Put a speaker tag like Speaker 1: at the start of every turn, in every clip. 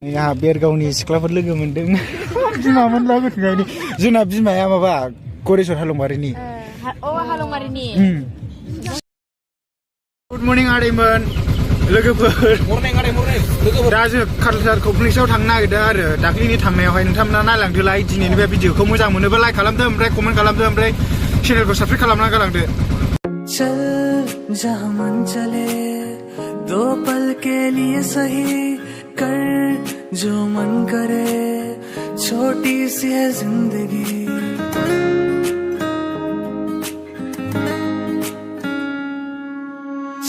Speaker 1: आंहा बेरगावनि सिख्लाफोर लोगो मोनदों बिमामोन लागोथायनि जोंना बिमाया माबा गरेस्वर हालंबारिनि
Speaker 2: हालंबारिनि
Speaker 1: गुड मर्निं आदैमोन लोगोफोर दा जों कालचार कमप्लेक्सआव थांनो नागिरदों आरो दाख्लिनि थांनायावहाय नोंथांमोना नायलांदोलाय दिनैनि बे भिडिअखौ मोजां मोनोबा लाइक खालामदो ओमफ्राय कमेन्ट खालामदो ओमफ्राय चेनेलखौ साबस्क्राइब खालामना गालांदो
Speaker 3: चल जहाँ मन चले दो पल के लिए सही कर जो मन करे छोटी सी है जिंदगी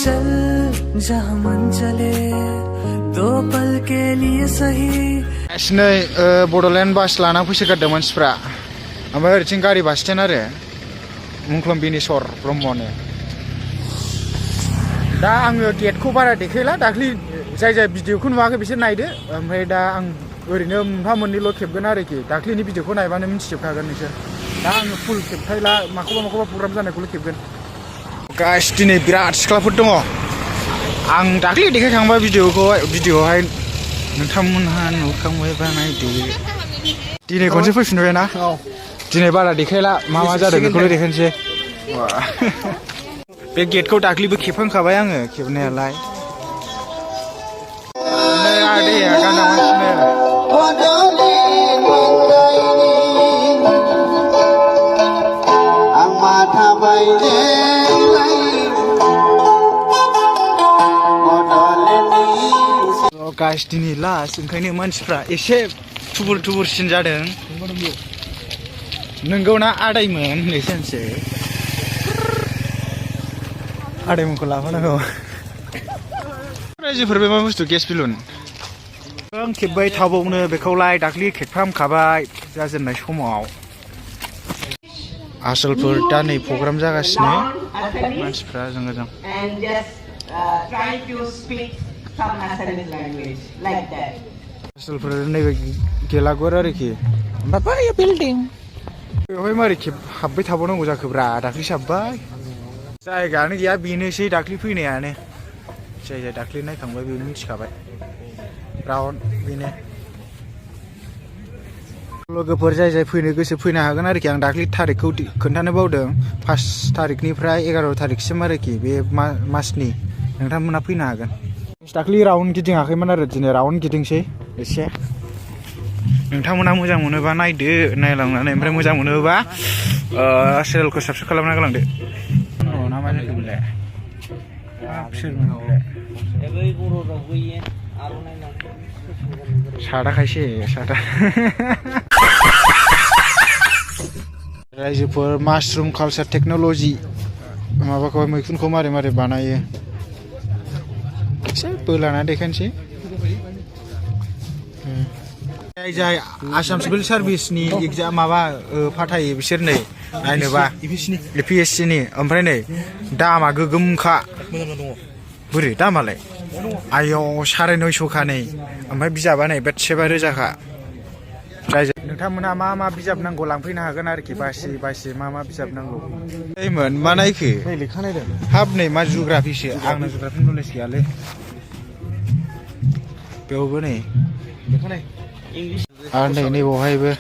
Speaker 3: चल जहाँ मन चले दो पल के लिए सही
Speaker 1: नै बड'लेण्ड बास लाना फैसोगारदों मानसिफ्रा ओमफ्राय ओरैथिं गारि बासटेन आरो मुंख्लं बिनेस्वर ब्रह्मनो दा आङो गेटखौ बारा देखायला दाख्लि जाय भिडिअखौ नुवाखै बिसोर नायदो ओमफ्राय दा आं ओरैनो मोनफा मोननैल' खेबगोन आरोखि दाख्लिनि भिडिअखौ नायबानो मिथिजोबखागोन नोंसोर दा आङो फुल खेबथायला माखौबा प्रग्राम जानायखौल' खेबगोन गाइस दिनै बिराद सिख्लाफोर दङ आं दाख्लि देखायखांबाय भिडिअआवहाय नोंथांमोनहा नुखांबायबा नायदो दिनै खनसे फैफिनबाय ना दिनै बारा देखायला मा जादों बेखौल' देखायनोसै बे गेटखौ दाख्लिबो खेबखांखाबाय आङो खेबनायालाय नै आदैया गाना मानसिनो गाइस दिनै लास्ट ओंखायनो मानसिफ्रा एसे थुबुर जादों नोंगौना आदैमोन होननाय सानसे आदैमोनखौ लाफानांगौ रायजोफोर बे मा बुस्थु गेस बिलुन आं खेबबाय थाबावनो बेखौलाय दाख्लि खेबखांखाबाय जाजेननाय समाव आसलफोर दा नै प्रग्राम जागासिनो मानसिफ्रा जों आसलफोर नैबे गेलागुर आरोखि ओमफ्राय बिल्डिं बेवहाय मारै हाबबाय थाबावनांगौ जाखोब्रा दाख्लिसो हाबबाय जायगायानो गैया बेनोसै दाख्लि फैनायानो जाय दाख्लि नायखांबाय बेनो मिथिखाबाय राउन्ड बेनो लोगोफोर जाय फैनो गोसो फैनो हागोन आरोखि आं दाख्लि थारिखखौ खोन्थानो बावदों 5 तारिखनिफ्राय 11 तारिखसिम आरोखि बे मासनि नोंथांमोना फैनो हागोन दाख्लि राउन्ड गिदिङाखैमोन आरो दिनै राउन्ड गिदिंसै एसे नोंथांमोना मोजां मोनोबा नायदो नायलांनानै ओमफ्राय मोजां मोनोबा चेनेलखौ साबस्क्राइब खालामना गालांदो सादा खायसे सादा रायजोफोर मासरुम कालचार टेक्न'लजि माबाखौ मैखुनखौ मारै बानायो एसे बोलाना देखायनोसै जाय आसाम सिभिल सार्भिसनि एग्जाम माबा फाथायो बिसोर नै नायनोबा APSC नि ओमफ्राय नै दामा गोगोमखा बोरै दामालाय आयौ 950 नै ओमफ्राय बिजाबा नै बेसेबा रोजाखा जाय नोंथांमोनहा मा बिजाब नांगौ लांफैनो हागोन आरोखि बासि मा बिजाब नांगौ ओइमोन मा नायखो लेखा नायदों हाब नै मा जिअ'ग्राफिसो आंनो जिअ'ग्राफि नलेज गैयालै बेयावबो नै लेखा नाय आरो नै बावहायबो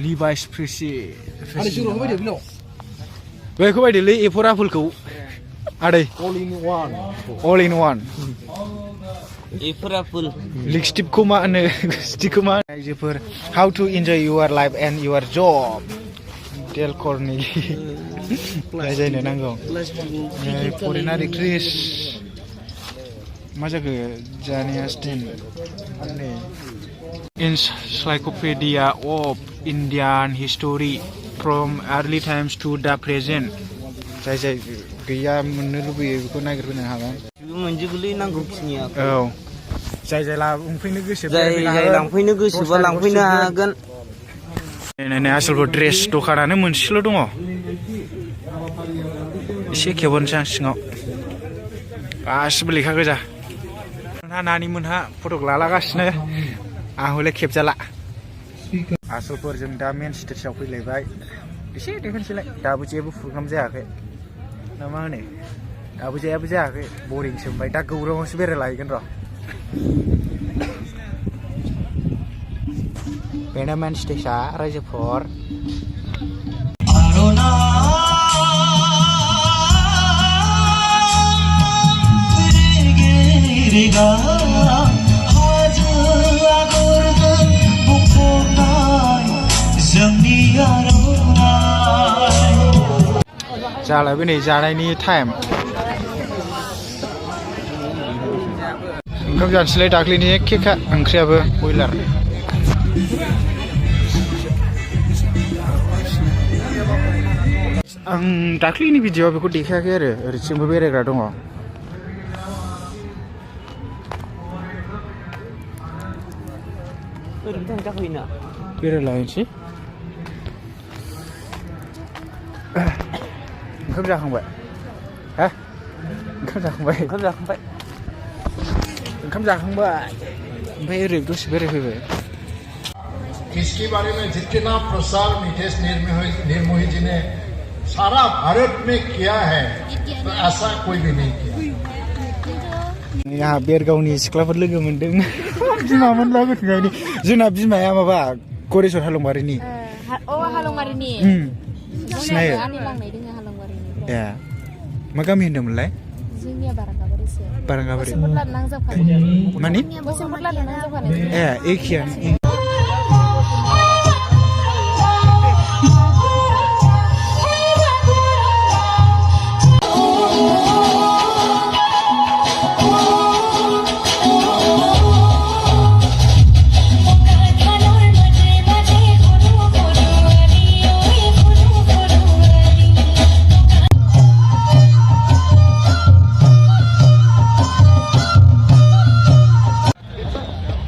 Speaker 1: लिभाइस फ्रेसि बेखौ बायदोलै एफोर आफोलखौ आदै अल इन वान एफोर आफोल लिपस्टिकखौ मा होनो स्टिकखौ मा रायजोफोर how to enjoy your life and your job टेलकरनि जायनो नांगौ फरेनार एक्ट्रेस मा जाखो जानाया स्टेन Encyclopedia of Indian History from early times to the present जाय गैया मोननो लुबैयो बेखौ नागिरफैनो हागोन
Speaker 4: मोनजोबोलै नांगौखिनिया
Speaker 1: औ जाय लांफैनो गोसो
Speaker 4: लांफैनो गोसोबा लांफैनो हागोन
Speaker 1: नायनाय आसलफोर ड्रेस दखानानो मोनसेल' दङ एसे खेबनोसै आं सिङाव गासिबो लेखा गोजा नानि मोनहा फटक लालागासिनो आं हले खेबजाला आसलफोर जों दा मेन स्टेजआव फैलायबाय एसे देखायनोसैलाय दाबो जेबो प्रग्राम जायाखै ना मा होनो दाबो जायाखै बरिंसो मोनबाय दा गौराङावसो बेरायलाहैगोन र' बेनो मेन स्टेजआ रायजोफोर जालायबाय नै जानायनि टाइम ओंखाम जानोसैलाय दाख्लैनि एखेखा ओंख्रियाबो बयलार आं दाख्लैनि भिडिअ'आव बेखौ देखायाखै आरो ओरैथिंबो बेरायग्रा दङ बेरायलायनोसै ओंखाम जाखांबाय हा ओंखाम जाखांबाय ओमफ्राय ओरै दसे बेरायफैबाय
Speaker 5: इसके बारे में जितना प्रसार मितेश निर्मोही जी ने सारा भारत में किया है तो ऐसा कोई भी नहीं किया
Speaker 1: आंहा बेरगावनि सिख्लाफोर लोगो मोनदों बिमामोन लागोथायनि जोंना बिमाया माबा गरेस्वर हालंबारिनि
Speaker 2: हालंबारिनि
Speaker 1: सिनायो ए मा गामि होनदोंमोनलाय
Speaker 2: जोंनिया बारांगाबारिसो
Speaker 1: बारांगाबारि
Speaker 2: माने
Speaker 1: ए एखेयानो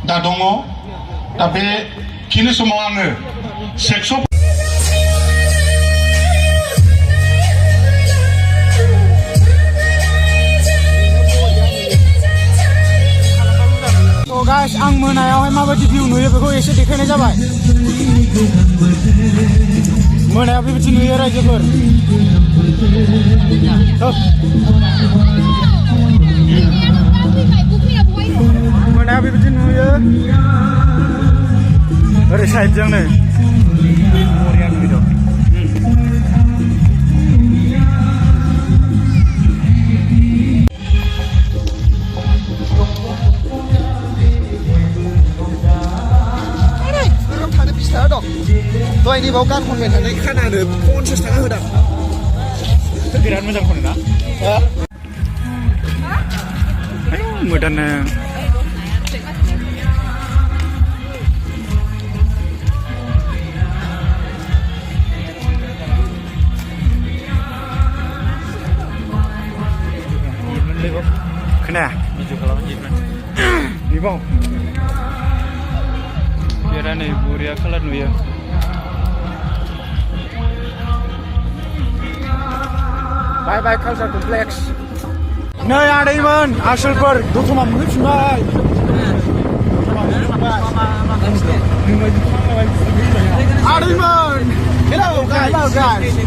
Speaker 5: दा दङ दा बेखिनि समाव आङो सेक्स
Speaker 1: गाइस आं मोनायावहाय माबायदि भिउ नुयो बेखौ एसे देखायनाय जाबाय मोनायाव बेबायदि नुयो रायजोफोर मोनायाव बेबायदि नुयो ओरै साइडजोंनो बरिया नुयो
Speaker 6: दहायनि बाव गान खनबाय थानाय खोनानो 50 थाखा होदां
Speaker 1: बिराद मोजां खनो ना मोदानो खोनाया बेबाव बिराद नै बरिया कालार नुयो बाय बाय कालचार कमप्लेक्स नै आदैमोन आसोलफोर दतमा मोनफैफिनबाय आदैमोन हेलौ गाइस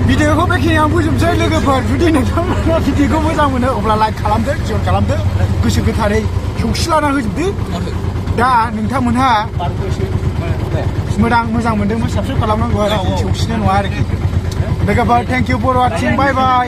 Speaker 1: भिडिअखौ बेखिनियाव फोजोबसै लोगोफोर जुदि नोंथांमोना भिडिअखौ मोजां मोनो अब्ला लाइक खालामदो शेयार खालामदो गोसो गोथारै सौसिलाना होजोबदो दा नोंथांमोनहा मोजां मोनदोंमोन साबस्क्राइब खालामनांगौ आरो सौसिनाय नङा आरोखि लोगोफोर thank you for watching bye bye